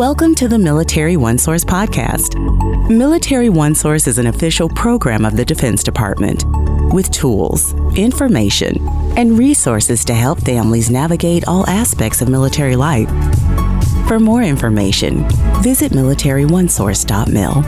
Welcome to the Military OneSource podcast. Military OneSource is an official program of the Defense Department with tools, information, and resources to help families navigate all aspects of military life. For more information, visit MilitaryOneSource.mil.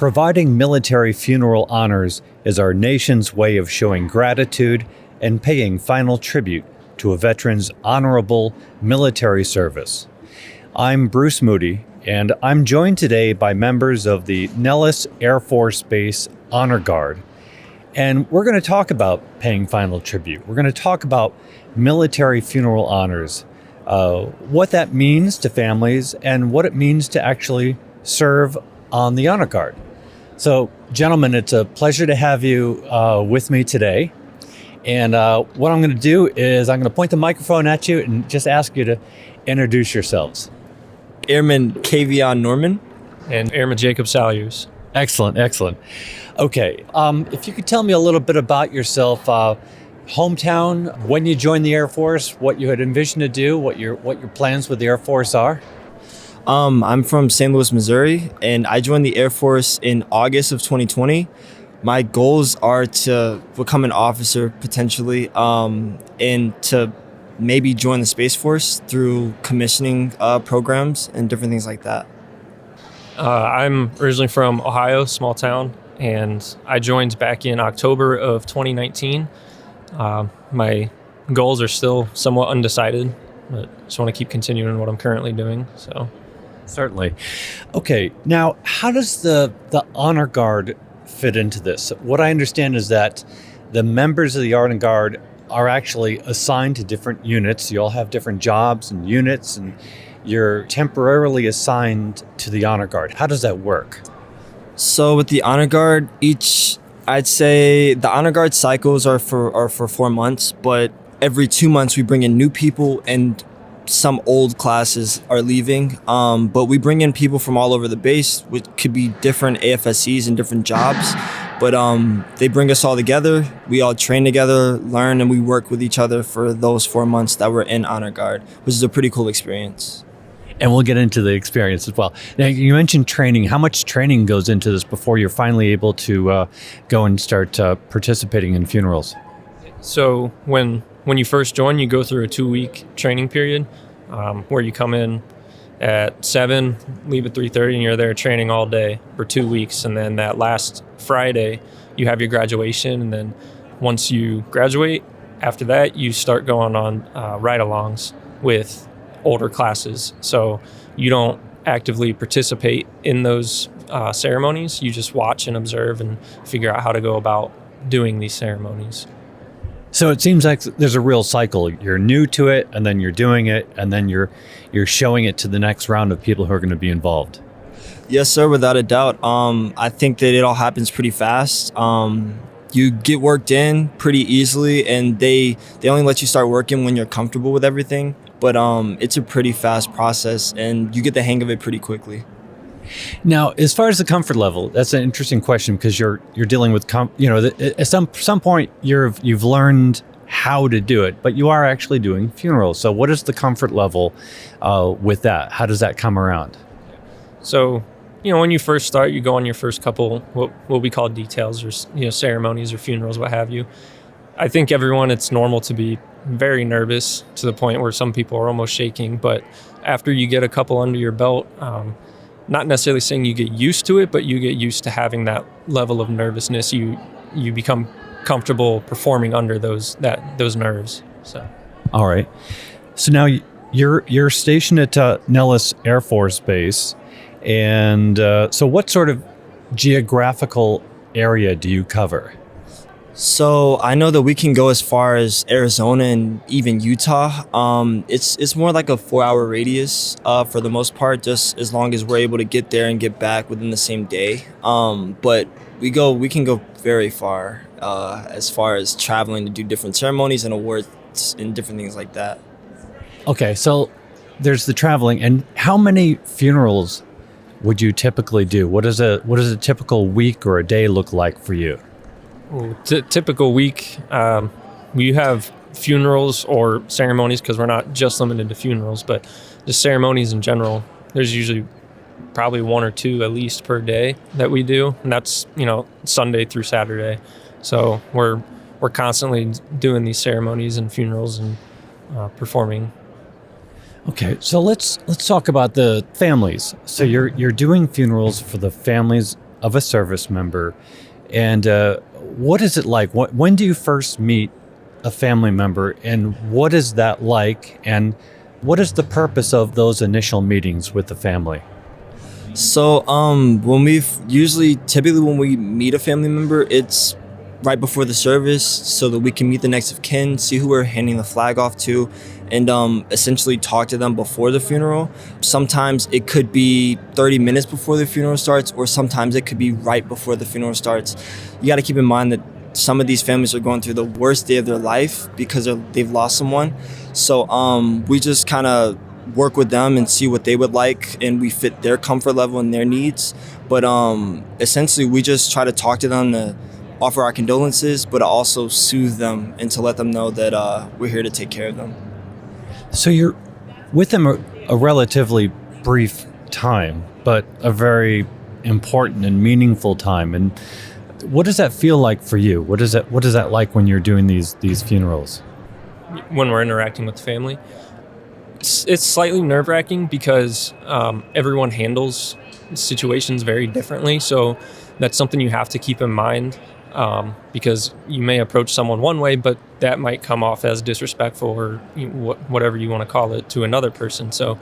Providing military funeral honors is our nation's way of showing gratitude and paying final tribute to a veteran's honorable military service. I'm Bruce Moody, and I'm joined today by members of the Nellis Air Force Base Honor Guard. And we're going to talk about paying final tribute. We're going to talk about military funeral honors, what that means to families, and what it means to actually serve on the Honor Guard. So, gentlemen, it's a pleasure to have you with me today. And what I'm going to do is I'm going to point the microphone at you and just ask you to introduce yourselves. Airman Kavion Norman. And Airman Jacob Salyers. Excellent. Okay, if you could tell me a little bit about yourself, hometown, when you joined the Air Force, what you had envisioned to do, what your plans with the Air Force are. I'm from St. Louis, Missouri, and I joined the Air Force in August of 2020. My goals are to become an officer potentially, and to maybe join the Space Force through commissioning programs and different things like that. I'm originally from Ohio, small town, and I joined back in October of 2019. My goals are still somewhat undecided, but just want to keep continuing what I'm currently doing. So, certainly. Okay, now how does the Honor Guard fit into this? What I understand is that the members of the Honor Guard are actually assigned to different units. You all have different jobs and units, and you're temporarily assigned to the Honor Guard. How does that work? So with the Honor Guard, I'd say the Honor Guard cycles are for 4 months, but every 2 months we bring in new people and some old classes are leaving. But we bring in people from all over the base, which could be different AFSCs and different jobs. But they bring us all together. We all train together, learn, and we work with each other for those 4 months that we're in Honor Guard, which is a pretty cool experience. And we'll get into the experience as well. Now, you mentioned training. How much training goes into this before you're finally able to go and start participating in funerals? So when you first join, you go through a 2-week training period where you come in at 7, leave at 3:30, and you're there training all day for 2 weeks. And then that last Friday, you have your graduation. And then once you graduate, after that, you start going on ride-alongs with older classes. So you don't actively participate in those ceremonies. You just watch and observe and figure out how to go about doing these ceremonies. So it seems like there's a real cycle. You're new to it, and then you're doing it, and then you're showing it to the next round of people who are going to be involved. Yes, sir, without a doubt. I think that it all happens pretty fast. You get worked in pretty easily, and they only let you start working when you're comfortable with everything. But it's a pretty fast process, and you get the hang of it pretty quickly. Now, as far as the comfort level, that's an interesting question because you're dealing with, at some point you've learned how to do it, but you are actually doing funerals. So what is the comfort level with that? How does that come around? So, when you first start, you go on your first couple, what we call details or, ceremonies or funerals, what have you. I think everyone, it's normal to be very nervous to the point where some people are almost shaking. But after you get a couple under your belt, not necessarily saying you get used to it, but you get used to having that level of nervousness. You become comfortable performing under those nerves. So, all right. So now you're stationed at Nellis Air Force Base, and so what sort of geographical area do you cover? So I know that we can go as far as Arizona and even Utah. It's more like a 4-hour radius for the most part, just as long as we're able to get there and get back within the same day. But we can go very far as traveling to do different ceremonies and awards and different things like that. Okay, so there's the traveling, and how many funerals would you typically do? What does a typical week or a day look like for you? Typical week, you have funerals or ceremonies, because we're not just limited to funerals, but just ceremonies in general. There's usually probably 1 or 2 at least per day that we do, and that's Sunday through Saturday. So we're constantly doing these ceremonies and funerals and performing. Okay, so let's talk about the families. So you're doing funerals for the families of a service member, and what is it like? When do you first meet a family member, and what is that like? And what is the purpose of those initial meetings with the family? So typically when we meet a family member, it's right before the service so that we can meet the next of kin, see who we're handing the flag off to, and essentially talk to them before the funeral. Sometimes it could be 30 minutes before the funeral starts, or sometimes it could be right before the funeral starts. You got to keep in mind that some of these families are going through the worst day of their life because they've lost someone. So we just kind of work with them and see what they would like, and we fit their comfort level and their needs. But essentially we just try to talk to them to offer our condolences, but also soothe them and to let them know that we're here to take care of them. So you're with them a relatively brief time, but a very important and meaningful time. And what does that feel like for you? What is that like when you're doing these funerals? When we're interacting with the family, it's slightly nerve-wracking because everyone handles situations very differently. So that's something you have to keep in mind. Because you may approach someone one way, but that might come off as disrespectful or whatever you want to call it to another person. So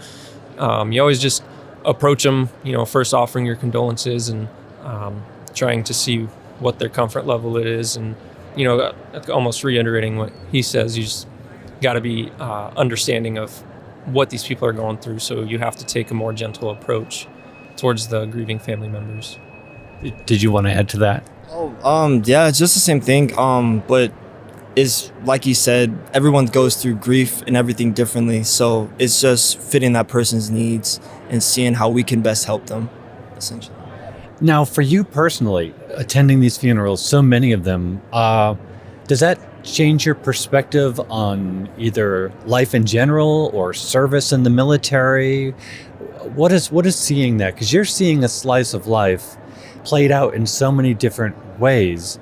you always just approach them, first offering your condolences and trying to see what their comfort level it is. And, almost reiterating what he says, you just got to be understanding of what these people are going through. So you have to take a more gentle approach towards the grieving family members. Did you want to add to that? Yeah, it's just the same thing. But it's like you said, everyone goes through grief and everything differently. So it's just fitting that person's needs and seeing how we can best help them, essentially. Now, for you personally, attending these funerals, so many of them, does that change your perspective on either life in general or service in the military? What is seeing that? Because you're seeing a slice of life played out in so many different ways.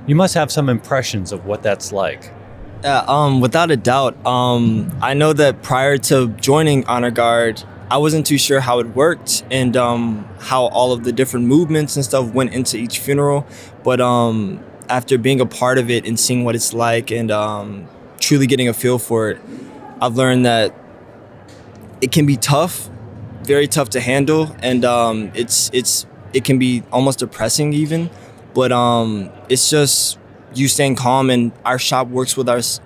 You must have some impressions of what that's like. Yeah, without a doubt. I know that prior to joining Honor Guard, I wasn't too sure how it worked and how all of the different movements and stuff went into each funeral. But after being a part of it and seeing what it's like and truly getting a feel for it, I've learned that it can be tough, very tough to handle, and it can be almost depressing even, but it's just you staying calm, and our shop works with us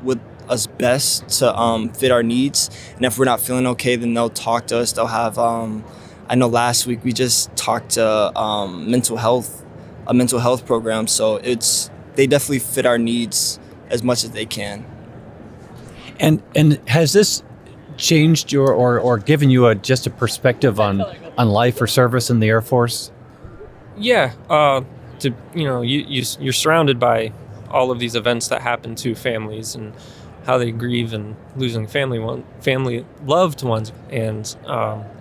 best to fit our needs. And if we're not feeling okay, then they'll talk to us. They'll have I know last week we just talked to a mental health program, so they definitely fit our needs as much as they can. And has this changed your or given you just a perspective on life or service in the Air Force? Yeah, you're surrounded by all of these events that happen to families and how they grieve and losing family loved ones, and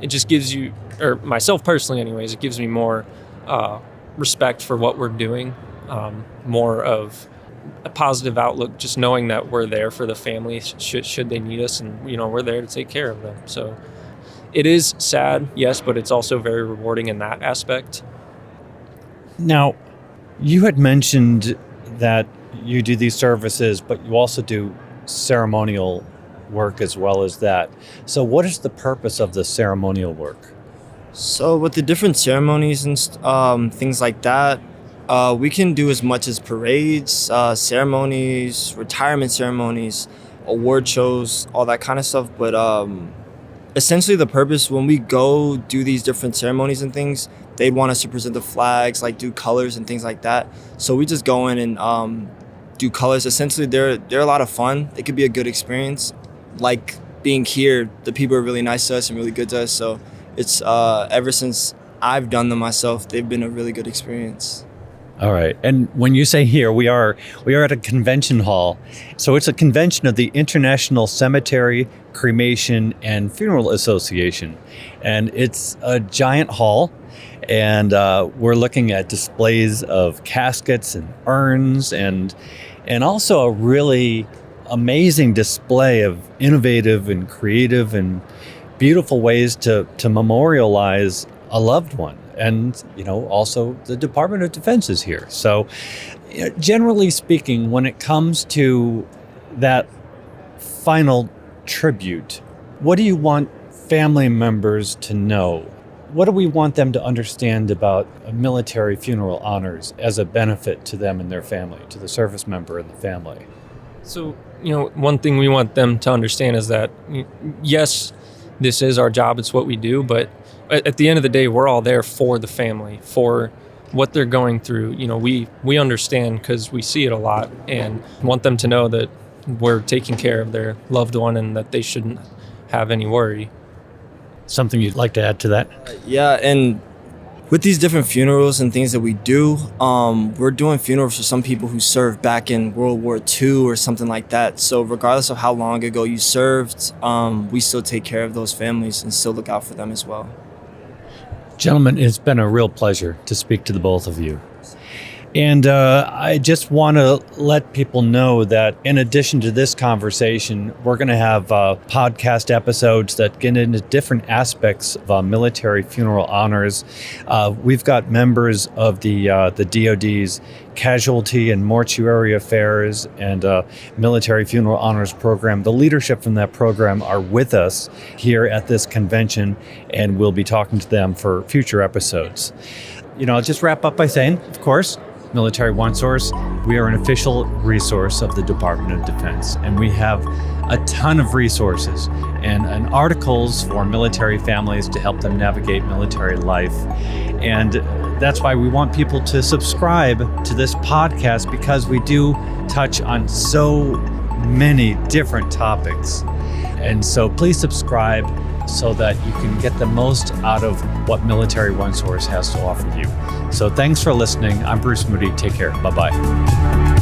it just gives you, or myself personally, anyways, it gives me more respect for what we're doing, more of a positive outlook, just knowing that we're there for the family should they need us, and we're there to take care of them. So it is sad, yes, but it's also very rewarding in that aspect. Now, you had mentioned that you do these services, but you also do ceremonial work as well as that. So what is the purpose of the ceremonial work? So with the different ceremonies and things like that, we can do as much as parades, ceremonies, retirement ceremonies, award shows, all that kind of stuff. But essentially the purpose, when we go do these different ceremonies and things, they'd want us to present the flags, like do colors and things like that. So we just go in and do colors. Essentially, they're a lot of fun. It could be a good experience. Like being here, the people are really nice to us and really good to us. So it's ever since I've done them myself, they've been a really good experience. All right. And when you say here, we are at a convention hall. So it's a convention of the International Cemetery, Cremation, and Funeral Association. And it's a giant hall. And we're looking at displays of caskets and urns and also a really amazing display of innovative and creative and beautiful ways to memorialize a loved one. And, also the Department of Defense is here. So generally speaking, when it comes to that final tribute, what do you want family members to know? What do we want them to understand about military funeral honors as a benefit to them and their family, to the service member and the family? So, one thing we want them to understand is that, yes, this is our job, it's what we do, but at the end of the day, we're all there for the family, for what they're going through. We understand because we see it a lot, and want them to know that we're taking care of their loved one and that they shouldn't have any worry. Something you'd like to add to that? Yeah, and with these different funerals and things that we do, we're doing funerals for some people who served back in World War II or something like that. So regardless of how long ago you served, we still take care of those families and still look out for them as well. Gentlemen, it's been a real pleasure to speak to the both of you. And I just want to let people know that in addition to this conversation, we're going to have podcast episodes that get into different aspects of military funeral honors. We've got members of the DoD's Casualty and Mortuary Affairs and Military Funeral Honors program. The leadership from that program are with us here at this convention, and we'll be talking to them for future episodes. I'll just wrap up by saying, of course, Military OneSource, we are an official resource of the Department of Defense, and we have a ton of resources and articles for military families to help them navigate military life. And that's why we want people to subscribe to this podcast, because we do touch on so many different topics. And so please subscribe so that you can get the most out of what Military OneSource has to offer you. So thanks for listening. I'm Bruce Moody. Take care. Bye-bye.